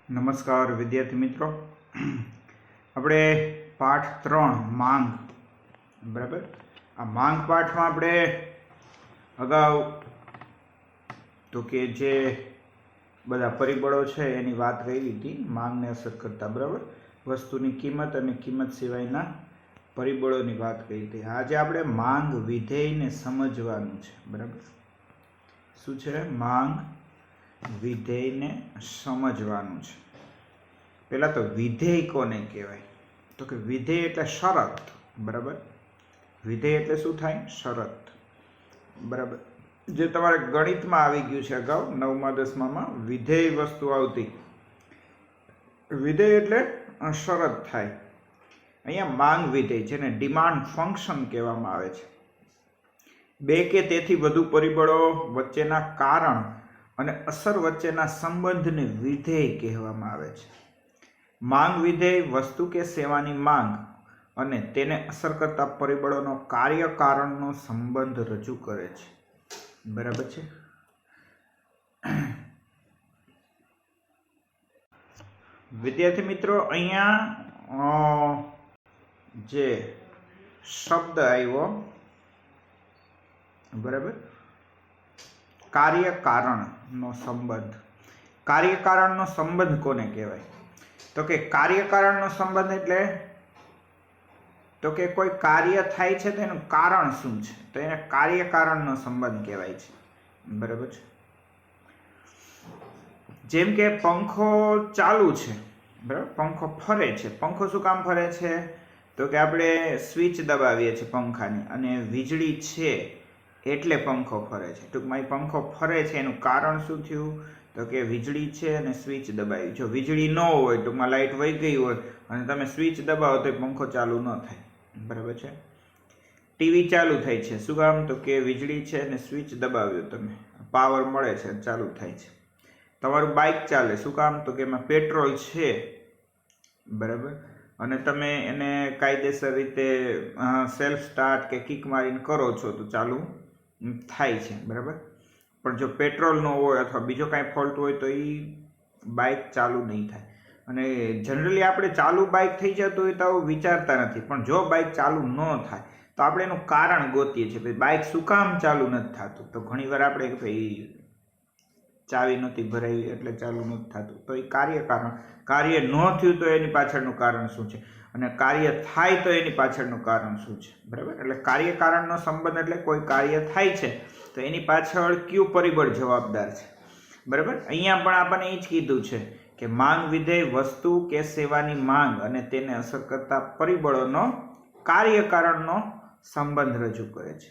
નમસ્કાર વિદ્યાર્થી મિત્રો, આપણે પાઠ 3 માંગ, બરાબર. આ માંગ પાઠમાં આપણે અગાઉ તો કે જે બધા પરિબળો છે એની વાત કરી હતી, માંગને અસર કરતા, બરાબર, વસ્તુની કિંમત અને કિંમત સિવાયના પરિબળોની વાત કરી હતી. આજે આપણે માંગ વિધેયને સમજવાનું છે, બરાબર. શું છે? માંગ વિધેયને સમજવાનું છે. પહેલા તો વિધેય કોને કહેવાય? તો કે વિધેય એટલે શરત, બરાબર. વિધેય એટલે શું થાય? શરત, બરાબર. જે તમારે ગણિતમાં આવી ગયું છે અગાઉ 9મા 10મામાં વિધેય વસ્તુ આવતી. વિધેય એટલે શરત થાય. અહીંયા માંગ વિધેય, જેને ડિમાન્ડ ફંક્શન કહેવામાં આવે છે. બે કે તેથી વધુ પરિબળો વચ્ચેના કારણ અને અસર વચ્ચેના સંબંધને વિધેય કહેવામાં આવે છે. માંગ વિધેય વસ્તુ કે સેવાની માંગ અને તેને અસર કરતા પરિબળોનો કાર્ય કારણનો સંબંધ રજૂ કરે છે, બરાબર છે. વિદ્યાર્થી મિત્રો, અહીંયા જે શબ્દ આવ્યો, બરાબર, કાર્ય કારણનો સંબંધ. કાર્ય કારણનો સંબંધ કોને કહેવાય? તો કે કાર્ય કારણનો સંબંધ એટલે તો કે કોઈ કાર્ય થાય છે તો એનું કારણ શું છે, તો એને કાર્ય કારણનો સંબંધ કહેવાય છે, બરાબર છે. જેમ કે પંખો ચાલુ છે, બરાબર, પંખો ફરે છે. પંખો શું કામ ફરે છે? તો કે આપણે સ્વિચ દબાવીએ છીએ પંખાની અને વીજળી છે એટલે પંખો ફરે છે. ટૂંકમાં પંખો ફરે છે એનું કારણ શું થયું? તો કે વીજળી છે અને સ્વિચ દબાવી. જો વીજળી ન હોય, ટૂંકમાં લાઇટ વહી ગઈ હોય અને તમે સ્વિચ દબાવો તો પંખો ચાલુ ન થાય, બરાબર છે. ટીવી ચાલુ થાય છે, શું કામ? તો કે વીજળી છે અને સ્વિચ દબાવ્યો તમે, પાવર મળે છે, ચાલુ થાય છે. તમારું બાઇક ચાલે, શું કામ? તો કે એમાં પેટ્રોલ છે, બરાબર, અને તમે એને કાયદેસર રીતે સેલ્ફ સ્ટાર્ટ કે કિક મારીને કરો છો તો ચાલુ થાય છે, બરાબર. પણ જો પેટ્રોલ ન હોય અથવા બીજો કાંઈ ફોલ્ટ હોય તો એ બાઇક ચાલુ નહીં થાય. અને જનરલી આપણે ચાલુ બાઇક થઈ જતું હોય તો આવું વિચારતા નથી, પણ જો બાઇક ચાલુ ન થાય તો આપણે એનું કારણ ગોતીએ છીએ. ભાઈ બાઇક શું કામ ચાલુ નથી થતું? તો ઘણીવાર આપણે ભાઈ ચાવી નહોતી ભરાઈ એટલે ચાલુ નથી થતું, તો એ કાર્ય કારણ. કાર્ય ન થયું તો એની પાછળનું કારણ શું છે, અને કાર્ય થાય તો એની પાછળનું કારણ શું છે, બરાબર. એટલે કાર્ય કારણનો સંબંધ એટલે કોઈ કાર્ય થાય છે તો એની પાછળ કયું પરિબળ જવાબદાર છે, બરાબર. અહીંયા પણ આપણને એ જ કીધું છે કે માંગ વિધેય વસ્તુ કે સેવાની માંગ અને તેને અસર કરતા પરિબળોનો કાર્ય કારણનો સંબંધ રજૂ કરે છે.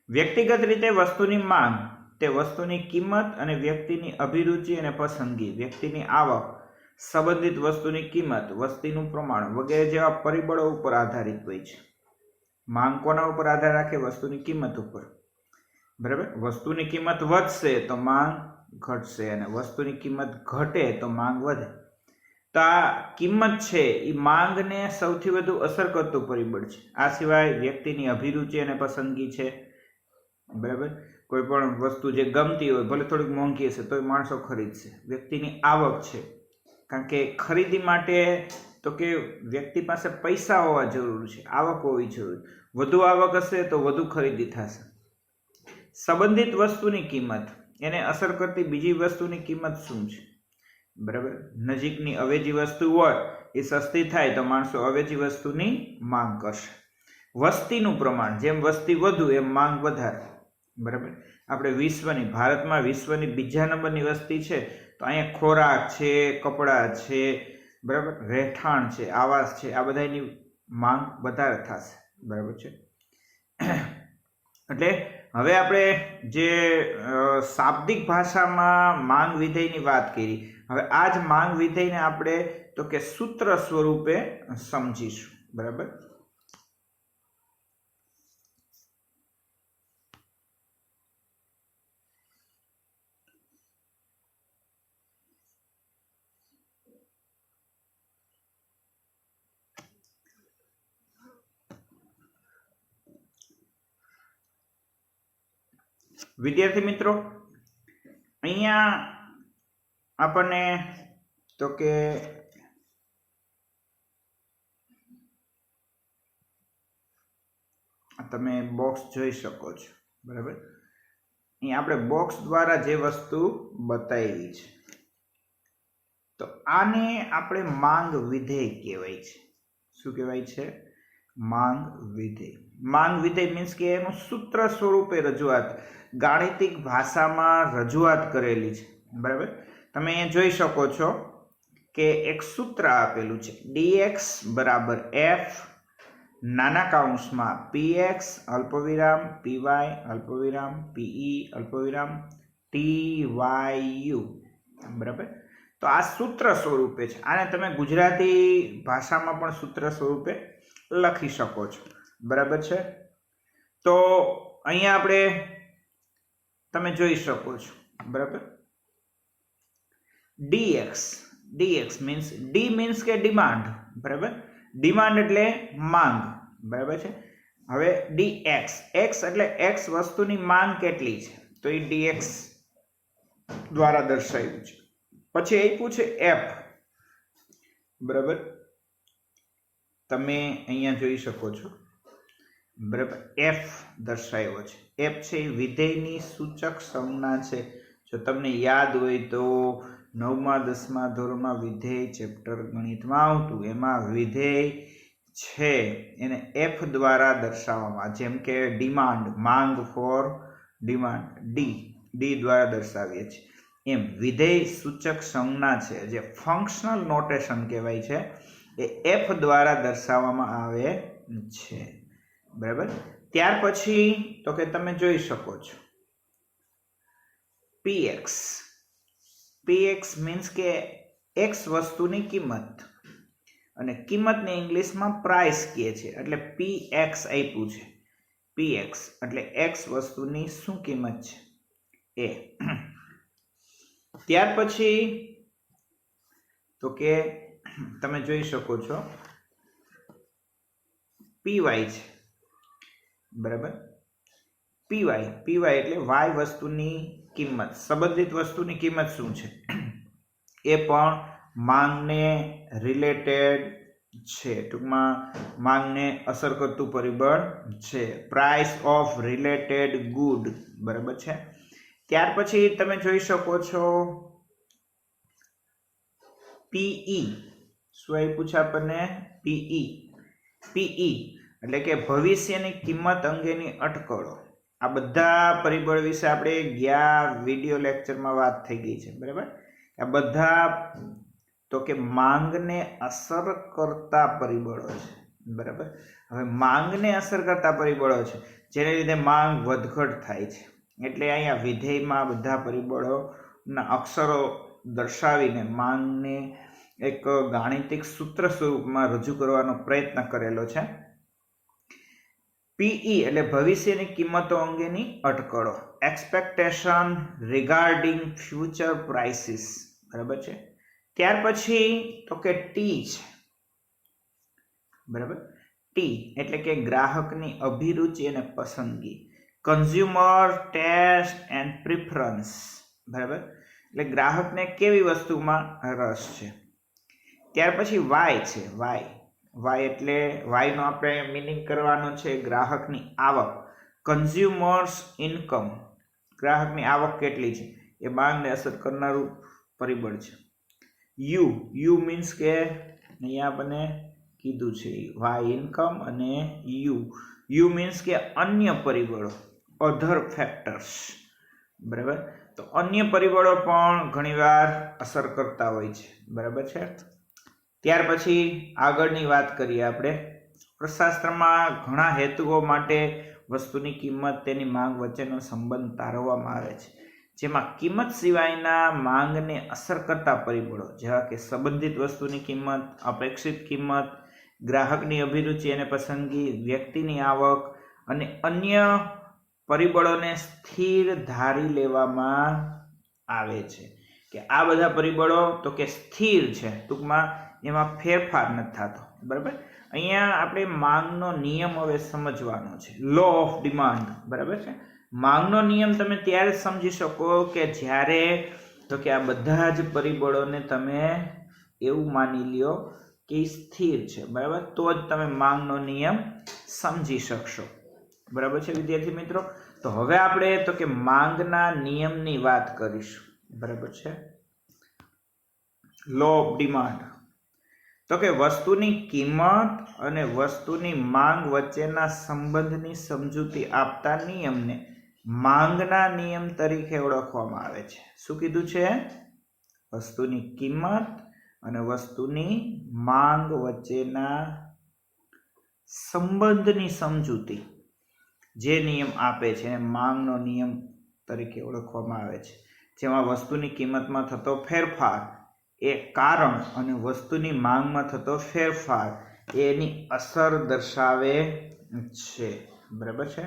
વ્યક્તિગત રીતે વસ્તુની માંગ તે વસ્તુની કિંમત અને વ્યક્તિની અભિરુચિ અને પસંદગી, વ્યક્તિની આવક, સંબંધિત વસ્તુની કિંમત, વસ્તીનું પ્રમાણ વગેરે જેવા પરિબળો ઉપર આધારિત હોય છે. માંગ કોના ઉપર આધાર રાખે? વસ્તુની કિંમત ઉપર, બરાબર. વસ્તુની કિંમત વધશે તો માંગ ઘટશે અને વસ્તુની કિંમત ઘટે તો માંગ વધે. તો આ કિંમત છે એ માંગને સૌથી વધુ અસર કરતું પરિબળ છે. આ સિવાય વ્યક્તિની અભિરુચિ અને પસંદગી છે, બરાબર. કોઈ પણ વસ્તુ જે ગમતી હોય, ભલે થોડીક મોંઘી હશે તોય માણસો ખરીદશે. વ્યક્તિની આવક છે, કારણ કે ખરીદી માટે તો કે વ્યક્તિ પાસે પૈસા હોવા જરૂર છે, આવક હોવી જરૂરી. વધુ આવક હશે તો વધુ ખરીદી થશે. સંબંધિત વસ્તુની કિંમત, એને અસર કરતી બીજી વસ્તુની કિંમત શું છે, બરાબર. નજીકની અવેજી વસ્તુ હોય એ સસ્તી થાય તો માણસો અવેજી વસ્તુની માંગ કરશે. વસ્તીનું પ્રમાણ, જેમ વસ્તી વધુ એમ માંગ વધારે, બરાબર. આપણે વિશ્વની, ભારતમાં વિશ્વની બીજા નંબરની વસ્તી છે તો અહીંયા ખોરાક છે, કપડાં છે, બરાબર, રહેઠાણ છે, આવાસ છે, આ બધાની માંગ વધારે થશે, બરાબર છે. એટલે હવે આપણે જે શાબ્દિક ભાષામાં માંગ વિધેયની વાત કરી, હવે આ જ માંગ વિધેયને આપણે તો કે સૂત્ર સ્વરૂપે સમજીશું, બરાબર. વિદ્યાર્થી મિત્રો, અહીંયા આપણને તો કે તમે બોક્સ જોઈ શકો છો, બરાબર. અહીં આપણે બોક્સ દ્વારા જે વસ્તુ બતાવી છે, તો આને આપણે માંગ વિધેય કહેવાય છે. શું કહેવાય છે? માંગ વિધેય. માંગ વિધેય મીન્સ કે એનું સૂત્ર સ્વરૂપે રજૂઆત, ગાણિતિક ભાષામાં રજૂઆત કરેલી છે, બરાબર. તમે અહીંયા જોઈ શકો છો કે એક સૂત્ર આપેલું છે, dx બરાબર f નાના કૌંસમાં px અલ્પવિરામ py અલ્પવિરામ pe અલ્પવિરામ tyu, બરાબર. તો આ સૂત્ર સ્વરૂપે છે. આને તમે ગુજરાતી ભાષામાં પણ સૂત્ર સ્વરૂપે લખી શકો છો, બરાબર છે. તો અહીંયા આપણે તમે જોઈ શકો છો, બરાબર. dx મીન્સ ડી મીન્સ કે ડિમાન્ડ, બરાબર. ડિમાન્ડ એટલે માંગ, બરાબર છે. હવે dx, x એટલે x વસ્તુની માંગ કેટલી છે, તો એ dx દ્વારા દર્શાવ્યું છે. પછી આપ્યું છે f, બરાબર. તમે અહીંયા જોઈ શકો છો, બરાબર. f દર્શાવ્યો છે. f છે એ વિધેયની સૂચક સંજ્ઞા છે. જો તમને યાદ હોય તો 9મા 10મા ધોરણમાં વિધેય ચેપ્ટર ગણિતમાં આવતું, એમાં વિધેય છે એને f દ્વારા દર્શાવવામાં, જેમ કે ડિમાન્ડ, માંગ ફોર ડિમાન્ડ, ડી દ્વારા દર્શાવીએ છીએ, એમ વિધેય સૂચક સંજ્ઞા છે જે ફંક્શનલ નોટેશન કહેવાય છે, એ f દ્વારા દર્શાવવામાં આવે છે, બરાબર. ત્યાર પછી તો કે તમે જોઈ શકો છો px મીન્સ કે x વસ્તુની કિંમત, અને કિંમતને ઇંગ્લિશમાં પ્રાઇસ કહે છે, એટલે px આપ્યું છે. px એટલે x વસ્તુની શું કિંમત છે, એ. ત્યાર પછી તો કે તમે જોઈ શકો છો py છે, બરાબર. py એટલે y વસ્તુની કિંમત, સંબંધિત વસ્તુની કિંમત શું છે, એ પણ માંગને રિલેટેડ છે, ટૂંકમાં માંગને અસર કરતું પરિબળ છે, પ્રાઇસ ઓફ રિલેટેડ ગુડ, બરાબર છે. ત્યાર પછી તમે જોઈ શકો છો pe. શું આપ્યું છે આપણને? pe એટલે કે ભવિષ્યની કિંમત અંગેની અટકળો. આ બધા પરિબળ વિશે આપણે ગયા વિડિયો લેક્ચરમાં વાત થઈ ગઈ છે, બરાબર. આ બધા તો કે માંગને અસર કરતા પરિબળો છે, બરાબર. હવે માંગને અસર કરતા પરિબળો છે જેને લીધે માંગ વધઘટ થાય છે, એટલે અહીંયા વિધેયમાં બધા પરિબળોના અક્ષરો દર્શાવીને માંગને એક ગાણિતિક સૂત્ર સ્વરૂપમાં રજૂ કરવાનો પ્રયત્ન કરેલો છે. pe એટલે ભવિષ્યની કિંમતો અંગેની અટકળો, એક્સપેક્ટેશન રિગાર્ડિંગ ફ્યુચર પ્રાઇસીસ, બરાબર છે. ત્યાર પછી તો કે t છે, બરાબર. t એટલે કે ગ્રાહકની અભિરુચિ અને પસંદગી, કન્ઝ્યુમર ટેસ્ટ એન્ડ પ્રિફરન્સ, બરાબર. એટલે ગ્રાહકને કેવી વસ્તુમાં રસ છે. ત્યાર પછી y છે, y એટલે y નો આપણે મીનિંગ કરવાનો છે ગ્રાહકની આવક, કન્ઝ્યુમર્સ ઇન્કમ, ગ્રાહકની આવક કેટલી છે એ માંગને અસર કરનારું પરિબળ છે. u મીન્સ કે અહીંયા આપણને કીધું છે y ઇન્કમ, અને u મીન્સ કે અન્ય પરિબળો, અધર ફેક્ટર્સ, બરાબર. તો અન્ય પરિબળો પણ ઘણીવાર અસર કરતા હોય છે, બરાબર છે. ત્યાર પછી આગળની વાત કરીએ આપણે. અર્થશાસ્ત્રમાં ઘણા હેતુઓ માટે વસ્તુની કિંમત તેની માંગ વચ્ચેનો સંબંધ તારવવામાં આવે છે, જેમાં કિંમત સિવાયના માંગને અસર કરતા પરિબળો જેવા કે સંબંધિત વસ્તુની કિંમત, અપેક્ષિત કિંમત, ગ્રાહકની અભિરુચિ અને પસંદગી, વ્યક્તિની આવક અને અન્ય પરિબળોને સ્થિર ધારી લેવામાં આવે છે, કે આ બધા પરિબળો તો કે સ્થિર છે, ટૂંકમાં એમાં ફેરફાર નથી થતો, બરાબર. અહીંયા આપણે માંગનો નિયમ હવે સમજવાનો છે, લો ઓફ ડિમાન્ડ, બરાબર છે. માંગનો નિયમ તમે ત્યારે સમજી શકો કે જ્યારે તો કે આ બધા જ પરિબળોને તમે એવું માની લ્યો કે એ સ્થિર છે, બરાબર, તો જ તમે માંગનો નિયમ સમજી શકશો, બરાબર છે વિદ્યાર્થી મિત્રો. તો હવે આપણે તો કે માંગના નિયમની વાત કરીશું, બરાબર છે. લો ઓફ ડિમાન્ડ, તો કે વસ્તુની કિંમત અને વસ્તુની માંગ વચ્ચેના સંબંધની સમજૂતી આપતા નિયમને માંગના નિયમ તરીકે ઓળખવામાં આવે છે. શું કીધું છે? વસ્તુની કિંમત અને વસ્તુની માંગ વચ્ચેના સંબંધની સમજૂતી જે નિયમ આપે છે એને માંગનો નિયમ તરીકે ઓળખવામાં આવે છે. જેમાં વસ્તુની કિંમતમાં થતો ફેરફાર એ કારણ અને વસ્તુની માંગમાં થતો ફેરફાર એની અસર દર્શાવે છે, બરાબર છે.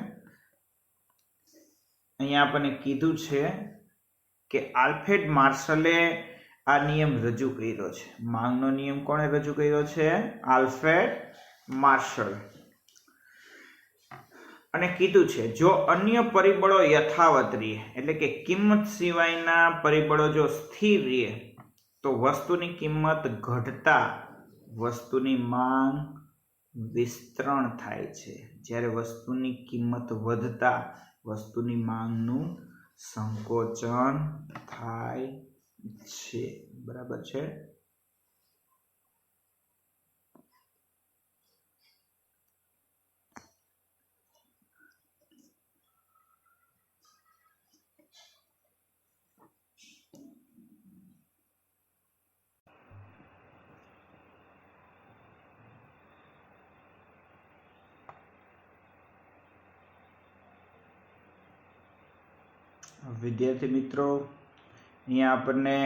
અહીંયા આપણને કીધું છે કે આલ્ફ્રેડ માર્શલે આ નિયમ રજૂ કર્યો છે. માંગનો નિયમ કોણે રજૂ કર્યો છે? Alfred Marshall. અને કીધું છે જો અન્ય પરિબળો યથાવત રહે, એટલે કે કિંમત સિવાયના પરિબળો જો સ્થિર રહે તો વસ્તુની કિંમત ઘટતા વસ્તુની માંગ વિસ્તરણ થાય છે, જ્યારે વસ્તુની કિંમત વધતા વસ્તુની માંગનું સંકોચન થાય છે, બરાબર છે. વિદ્યાર્થી મિત્રો, અહીંયા આપણને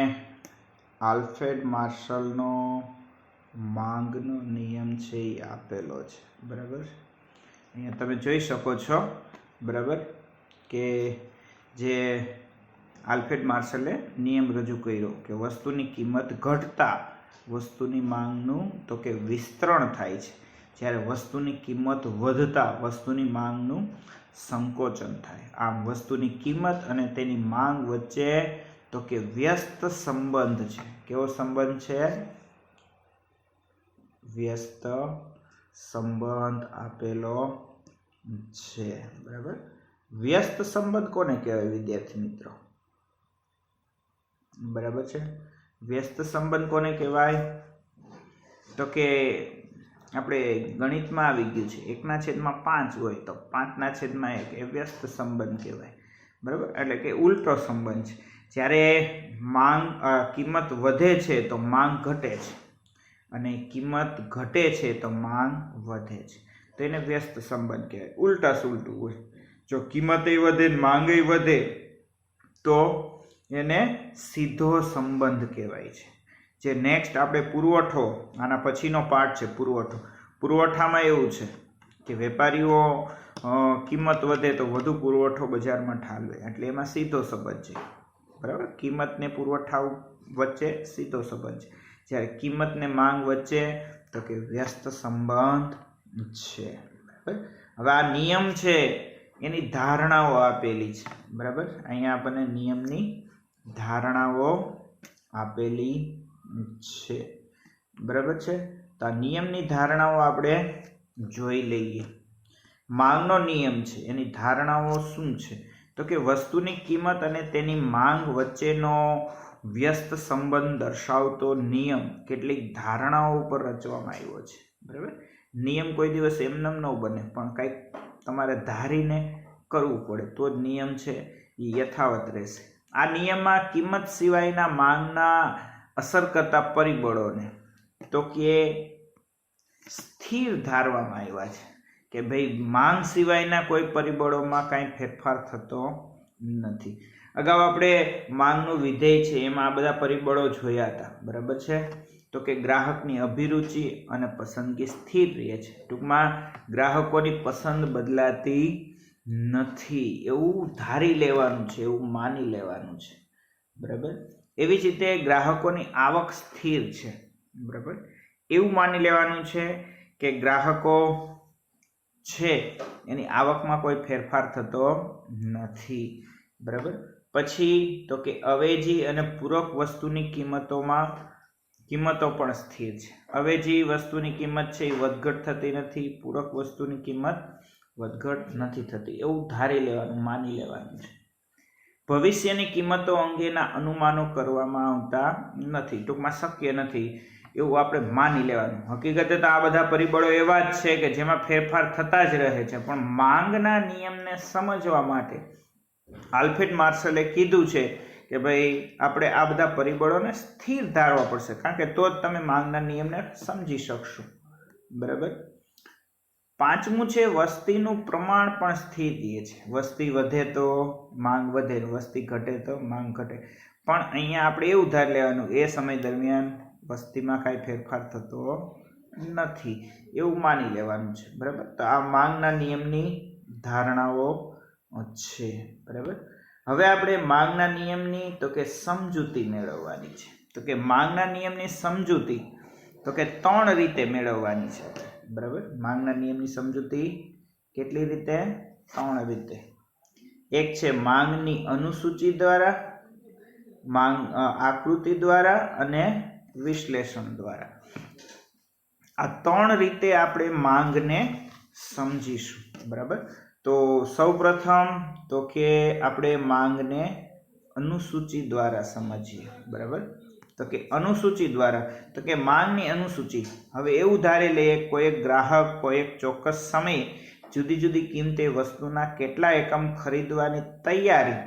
આલ્ફ્રેડ માર્શલનો માંગનો નિયમ છે એ આપેલો છે, બરાબર. અહીંયા તમે જોઈ શકો છો, બરાબર, કે જે આલ્ફ્રેડ માર્શલે નિયમ રજૂ કર્યો કે વસ્તુની કિંમત ઘટતા વસ્તુની માંગનું તો કે વિસ્તરણ થાય છે, જ્યારે વસ્તુની કિંમત વધતા વસ્તુની માંગનું સંકોચન થાય. આમ વસ્તુની કિંમત અને તેની માંગ વચ્ચે તો કે વ્યસ્ત સંબંધ છે. કેવો સંબંધ છે? વ્યસ્ત સંબંધ આપેલો છે, બરાબર. વ્યસ્ત સંબંધ કોને કહેવાય વિદ્યાર્થી મિત્રો? બરાબર છે. વ્યસ્ત સંબંધ કોને કહેવાય? તો કે આપણે ગણિતમાં આવી ગયું છે 1/5 હોય તો 5/1 એ વ્યસ્ત સંબંધ કહેવાય, બરાબર. એટલે કે ઉલટો સંબંધ છે. જ્યારે માંગ કિંમત વધે છે તો માંગ ઘટે છે અને કિંમત ઘટે છે તો માંગ વધે છે, તો એને વ્યસ્ત સંબંધ કહેવાય. ઉલટા સુલટું હોય, જો કિંમતે વધે માંગે વધે તો એને સીધો સંબંધ કહેવાય છે. જે નેક્સ્ટ આપણે પુરવઠો, આના પછીનો પાર્ટ છે પુરવઠો. પુરવઠામાં એવું છે કે વેપારીઓ કિંમત વધે તો વધુ પુરવઠો બજારમાં ઠાલવે, એટલે એમાં સીધો સંબંધ છે, બરાબર. કિંમત ને પુરવઠા વચ્ચે સીધો સંબંધ છે, જ્યારે કિંમત ને માંગ વચ્ચે તો કે વ્યસ્ત સંબંધ છે, બરાબર. હવે આ નિયમ છે એની ધારણાઓ આપેલી છે, બરાબર. અહીંયા આપણને નિયમની ધારણાઓ આપેલી છે, બરાબર છે. તો આ નિયમની ધારણાઓ આપણે જોઈ લઈએ. માંગનો નિયમ છે એની ધારણાઓ શું છે? તો કે વસ્તુની કિંમત અને તેની માંગ વચ્ચેનો વ્યસ્ત સંબંધ દર્શાવતો નિયમ કેટલીક ધારણાઓ ઉપર રચવામાં આવ્યો છે, બરાબર. નિયમ કોઈ દિવસ એમનેમ ન બને, પણ કંઈક તમારે ધારીને કરવું પડે તો જ નિયમ છે એ યથાવત રહેશે. આ નિયમમાં કિંમત સિવાયના માંગના અસર કરતા પરિબળોને તો કે સ્થિર ધારવામાં આવ્યા છે, કે ભાઈ માંગ સિવાયના કોઈ પરિબળોમાં કાંઈ ફેરફાર થતો નથી. અગાઉ આપણે માંગનું વિધેય છે એમાં આ બધા પરિબળો જોયા હતા, બરાબર છે. તો કે ગ્રાહકની અભિરુચિ અને પસંદગી સ્થિર રહે છે. ટૂંકમાં ગ્રાહકોની પસંદ બદલાતી નથી એવું ધારી લેવાનું છે, એવું માની લેવાનું છે, બરાબર. એવી જ રીતે ગ્રાહકોની આવક સ્થિર છે, બરાબર. એવું માની લેવાનું છે કે ગ્રાહકો છે એની આવકમાં કોઈ ફેરફાર થતો નથી, બરાબર. પછી તો કે અવેજી અને પૂરક વસ્તુની કિંમતોમાં કિંમતો પણ સ્થિર છે. અવેજી વસ્તુની કિંમત છે એ વધઘટ થતી નથી, પૂરક વસ્તુની કિંમત વધઘટ નથી થતી, એવું ધારી લેવાનું, માની લેવાનું છે. ભવિષ્યની કિંમતો અંગેના અનુમાનો કરવામાં આવતા નથી, ટૂંકમાં શક્ય નથી એવું આપણે માની લેવાનું. હકીકતે તો આ બધા પરિબળો એવા જ છે કે જેમાં ફેરફાર થતા જ રહે છે, પણ માંગના નિયમને સમજવા માટે આલ્ફ્રેડ માર્શલે કીધું છે કે ભાઈ આપણે આ બધા પરિબળોને સ્થિર ધારવા પડશે, કારણ કે તો જ તમે માંગના નિયમને સમજી શકશો. બરાબર. પાંચમું છે વસ્તીનું પ્રમાણ પણ સ્થિર રહે છે. વસ્તી વધે તો માંગ વધે, વસ્તી ઘટે તો માંગ ઘટે, પણ અહીંયા આપણે એવું ધારી લેવાનું એ સમય દરમિયાન વસ્તીમાં કાંઈ ફેરફાર થતો નથી એવું માની લેવાનું છે. બરાબર. તો આ માંગના નિયમની ધારણાઓ છે. બરાબર. હવે આપણે માંગના નિયમની તો કે સમજૂતી મેળવવાની છે. તો કે માંગના નિયમની સમજૂતી તો કે 3 રીતે મેળવવાની છે. બરાબર. માંગના નિયમની સમજૂતી કેટલી રીતે? 3 રીતે. એક છે માંગની અનુસૂચિ દ્વારા, માંગ આકૃતિ દ્વારા અને વિશ્લેષણ દ્વારા. આ 3 રીતે આપણે માંગને સમજીશું. બરાબર. તો સૌપ્રથમ તો કે આપણે માંગને અનુસૂચિ દ્વારા સમજીએ. બરાબર. તો કે અનુસૂચિ દ્વારા તો કે માંગની અનુસૂચિ. હવે એવું ધારી લઈએ કોઈ એક ગ્રાહક કોઈ એક ચોક્કસ સમયે જુદી જુદી કિંમતે વસ્તુના કેટલા એકમ ખરીદવાની તૈયારી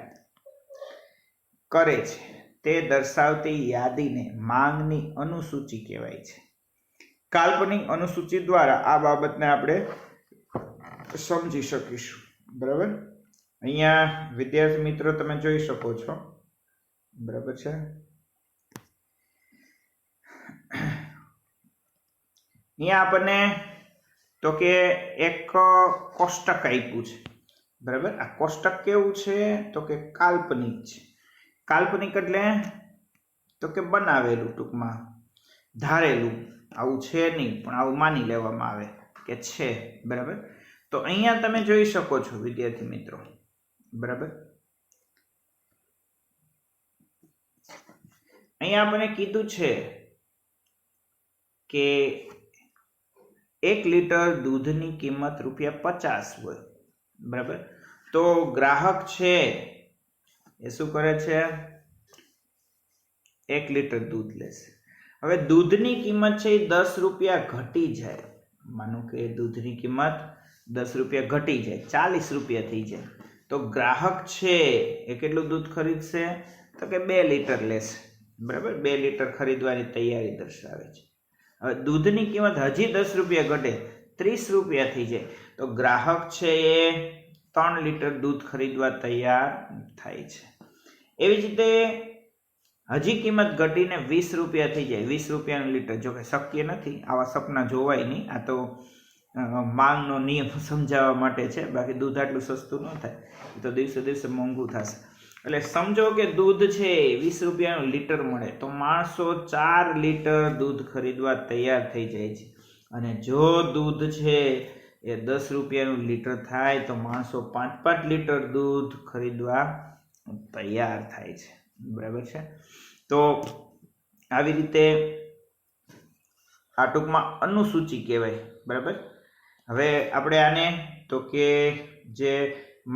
કરે છે તે દર્શાવતી યાદીને માંગની અનુસૂચિ કહેવાય છે. કાલ્પનિક અનુસૂચિ દ્વારા આ બાબતને આપણે સમજી શકીશું. બરાબર. અહીંયા વિદ્યાર્થી મિત્રો તમે જોઈ શકો છો. બરાબર છે. અહીંયા આપણને તો કે એક કોષ્ટક આપ્યું છે. બરાબર. આ કોષ્ટક કેવું છે? તો કે કાલ્પનિક છે. કાલ્પનિક એટલે તો કે બનાવેલું, ટૂંકમાં ધારેલું, આવું છે નહીં પણ આવું માની લેવામાં આવે કે છે. બરાબર. તો અહીંયા તમે જોઈ શકો છો વિદ્યાર્થી મિત્રો. બરાબર. અહીંયા આપણે કીધું છે કે 1 લીટર દૂધની કિંમત ₹50 હોય. બરાબર. તો ગ્રાહક છે એ શું કરે છે? 1 લીટર દૂધ લેશે. હવે દૂધની કિંમત છે એ ₹10 ઘટી જાય. માનો કે દૂધની કિંમત ₹10 ઘટી જાય, ₹40 થઈ જાય. તો ગ્રાહક છે એ કેટલું દૂધ ખરીદશે? તો કે 2 લીટર લેશે. બરાબર. 2 લીટર ખરીદવાની તૈયારી દર્શાવે છે. હવે દૂધની કિંમત હજી ₹10 ઘટે, ₹30 થઈ જાય. તો ગ્રાહક છે એ 3 લીટર દૂધ ખરીદવા તૈયાર થાય છે. એવી જ રીતે હજી કિંમત ઘટીને ₹20 થઈ જાય, ₹20 લીટર. જો કે શક્ય નથી, આવા સપના જોવાય નહીં. આ તો માંગનો નિયમ સમજાવવા માટે છે, બાકી દૂધ આટલું સસ્તું ન થાય, એ તો દિવસે દિવસે મોંઘું થશે. એટલે સમજો કે દૂધ છે ₹20 લીટર મળે તો માણસો 4 લીટર દૂધ ખરીદવા તૈયાર થઈ જાય છે. અને જો દૂધ છે એ ₹10 લીટર થાય તો માણસો 5-5 લીટર દૂધ ખરીદવા તૈયાર થાય છે. બરાબર છે. તો આવી રીતે આ ટૂંકમાં અનુસૂચિ કહેવાય. બરાબર. હવે આપણે આને તો કે જે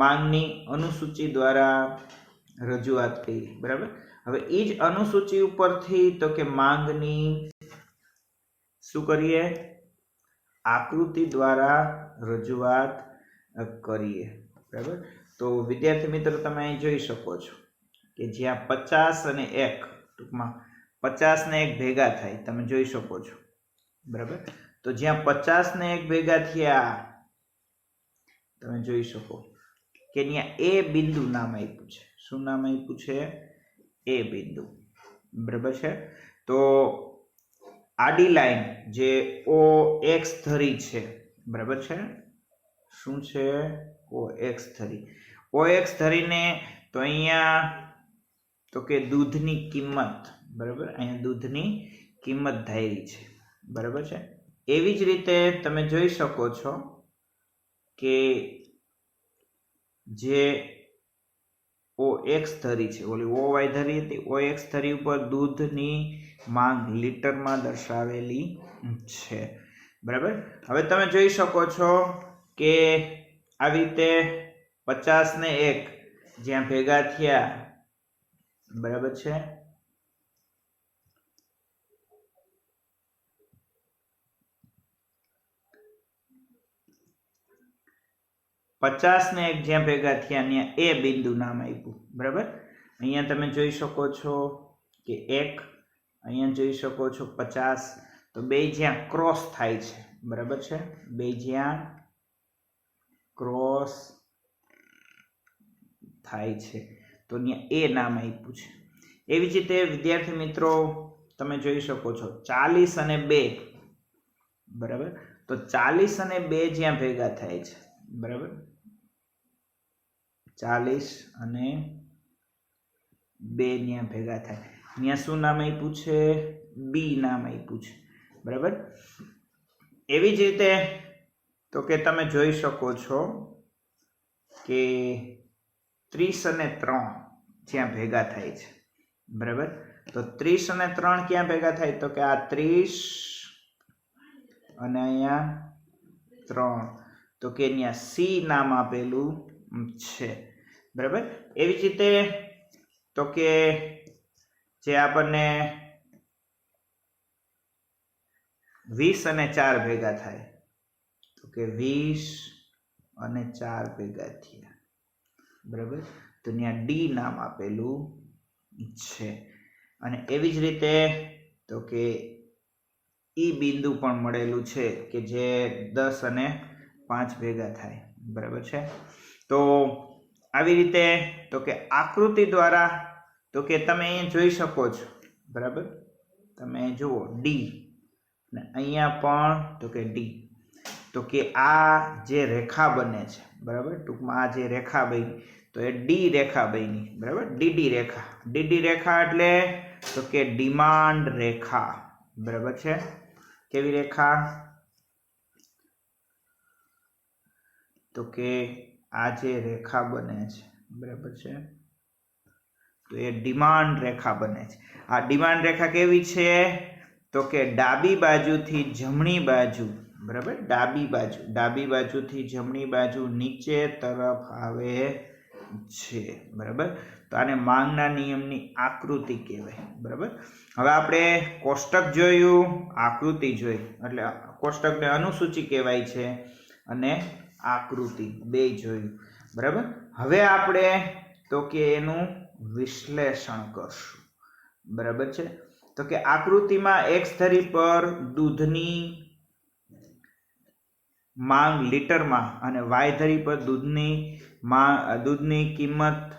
માંગની અનુસૂચિ દ્વારા રજૂઆત કરી. બરાબર. હવે એ જ અનુસૂચિ ઉપરથી તો કે માંગની શું કરીએ? આકૃતિ દ્વારા રજૂઆત કરીએ. બરાબર. તો વિદ્યાર્થી મિત્રો તમે અહીં જોઈ શકો છો કે જ્યાં 50 અને 1 ટૂંકમાં 50 ને 1 ભેગા થાય, તમે જોઈ શકો છો. બરાબર. તો જ્યાં 50 ને 1 ભેગા થયા તમે જોઈ શકો કે ત્યાં એ બિંદુ નામ આપ્યું છે. શું નામ આપ્યું છે? એ બિંદુ. બરાબર છે. તો આડી લાઈન જે OX ધરી છે. બરાબર છે. શું છે? OX ધરી. OX ધરીને તો અહીંયા તો કે દૂધની કિંમત. બરાબર. અહીંયા દૂધની કિંમત ધારી છે. બરાબર છે. એવી જ રીતે તમે જોઈ શકો છો કે જે OX ધરી છે, ઓલી OY ધરી હતી, OX ધરી ઉપર દૂધની માંગ લીટરમાં દર્શાવેલી છે, બરાબર. હવે તમે જોઈ શકો છો કે આવી રીતે 50 ને 1 જ્યાં ભેગા થયા, બરાબર છે, પચાસ ને 1 જ્યાં ભેગા થયા ત્યાં એ બિંદુ નામ આપ્યું, બરાબર. અહીંયા તમે જોઈ શકો છો કે 1, અહીંયા જોઈ શકો છો 50, તો બે જ્યાં ક્રોસ થાય છે, બરાબર છે, બે જ્યાં ક્રોસ થાય છે તો ત્યાં એ નામ આપ્યું છે. એવી જ રીતે વિદ્યાર્થી મિત્રો તમે જોઈ શકો છો 40 અને 2, બરાબર. તો 40 અને 2 જ્યાં ભેગા થાય છે, બરાબર, 40 અને 2 ત્યાં ભેગા થાય, ત્યાં શું નામ આપ્યું છે? બી નામ આપ્યું છે, બરાબર. એવી જ રીતે તો કે તમે જોઈ શકો છો કે 30 અને 3 જ્યાં ભેગા થાય છે, બરાબર. તો 30 અને 3 ક્યાં ભેગા થાય? તો કે આ 30 અને અહીંયા 3, તો કે અહીંયા સી નામ આપેલું છે, બરાબર. એવી જ રીતે તો કે જે આપણને 20 અને 4 ભેગા થાય, તો કે 20 અને 4 ભેગા થયા, બરાબર. તો ત્યાં ડી નામ આપેલું છે. અને એવી જ રીતે તો કે ઈ બિંદુ પણ મળેલું છે કે જે 10 અને 5 ભેગા થાય, બરાબર છે. તો આવી રીતે તો કે આકૃતિ દ્વારા તો કે તમે અહીં જોઈ શકો છો, બરાબર. તમે જુઓ ડી અને અહીંયા પણ તો કે ડી, તો કે આ જે રેખા બને છે, બરાબર, ટૂંકમાં આ જે રેખા બની તો એ ડી રેખા બની, બરાબર. ડીડી રેખા, ડીડી રેખા એટલે તો કે ડિમાન્ડ રેખા, બરાબર છે. કેવી રેખા? તો કે આ જે રેખા બને છે, બરાબર છે, તો એ ડિમાન્ડ રેખા બને છે. આ ડિમાન્ડ રેખા કેવી છે? તો કે ડાબી બાજુથી જમણી બાજુ, બરાબર, ડાબી બાજુથી જમણી બાજુ નીચે તરફ આવે છે, બરાબર. તો આને માંગના નિયમની આકૃતિ કહેવાય, બરાબર. હવે આપણે કોષ્ટક જોયું, આકૃતિ જોઈ, એટલે કોષ્ટકને અનુસૂચિ કહેવાય છે અને આકૃતિ બે જોયું, બરાબર. હવે આપણે તો કે એનું વિશ્લેષણ કરશું, બરાબર છે. તો કે આકૃતિમાં x ધરી પર દૂધની માંગ લીટરમાં અને y ધરી પર દૂધની કિંમત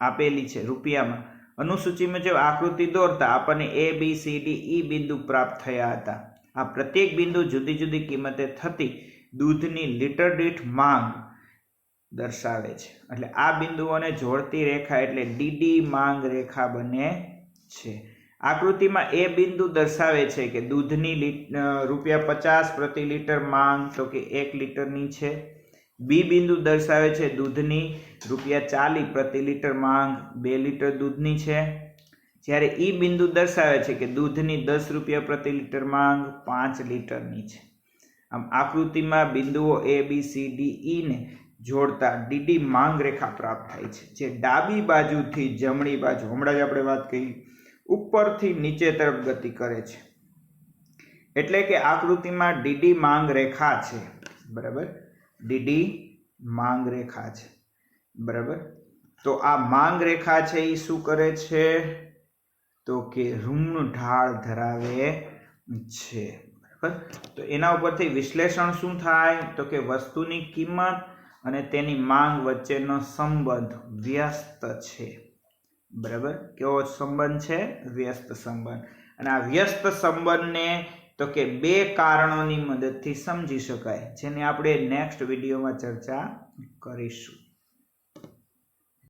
આપેલી છે રૂપિયામાં. અનુસૂચિ મુજબ આકૃતિ દોરતા આપણને A, B, C, D, E બિંદુ પ્રાપ્ત થયા હતા. આ પ્રત્યેક બિંદુ જુદી જુદી કિંમતે થતી દૂધની લીટર દીઠ માંગ દર્શાવે છે. એટલે આ બિંદુઓને જોડતી રેખા એટલે ડીડી માંગ રેખા બને છે. આકૃતિમાં એ બિંદુ દર્શાવે છે કે દૂધની ₹50 પ્રતિ લીટર માંગ તો કે 1 લીટરની છે. બી બિંદુ દર્શાવે છે દૂધની ₹40 પ્રતિ લીટર માંગ 2 લીટર દૂધની છે. જ્યારે ઈ બિંદુ દર્શાવે છે કે દૂધની ₹10 પ્રતિ લીટર માંગ 5 લીટરની છે. આમ આકૃતિમાં બિંદુઓ A, B, C, D, E ને જોડતા ડીડી માંગ રેખા પ્રાપ્ત થાય છે, જે ડાબી બાજુથી જમણી બાજુ, હમણાં જ આપણે વાત કરી, ઉપરથી નીચે તરફ ગતિ કરે છે. એટલે કે આકૃતિમાં ડીડી માંગ રેખા છે, બરાબર, ડીડી માંગ રેખા છે, બરાબર. તો આ માંગ રેખા છે એ શું કરે છે? તો કે ઋણ ઢાળ ધરાવે છે, બરાબર. તો એના ઉપરથી વિશ્લેષણ શું થાય? તો કે વસ્તુની કિંમત અને તેની માંગ વચ્ચેનો સંબંધ વ્યસ્ત છે, બરાબર. કેવો સંબંધ છે? વ્યસ્ત સંબંધ. અને આ વ્યસ્ત સંબંધને તો કે બે કારણોની મદદથી સમજી શકાય, જેને આપણે નેક્સ્ટ વિડીયોમાં ચર્ચા કરીશું.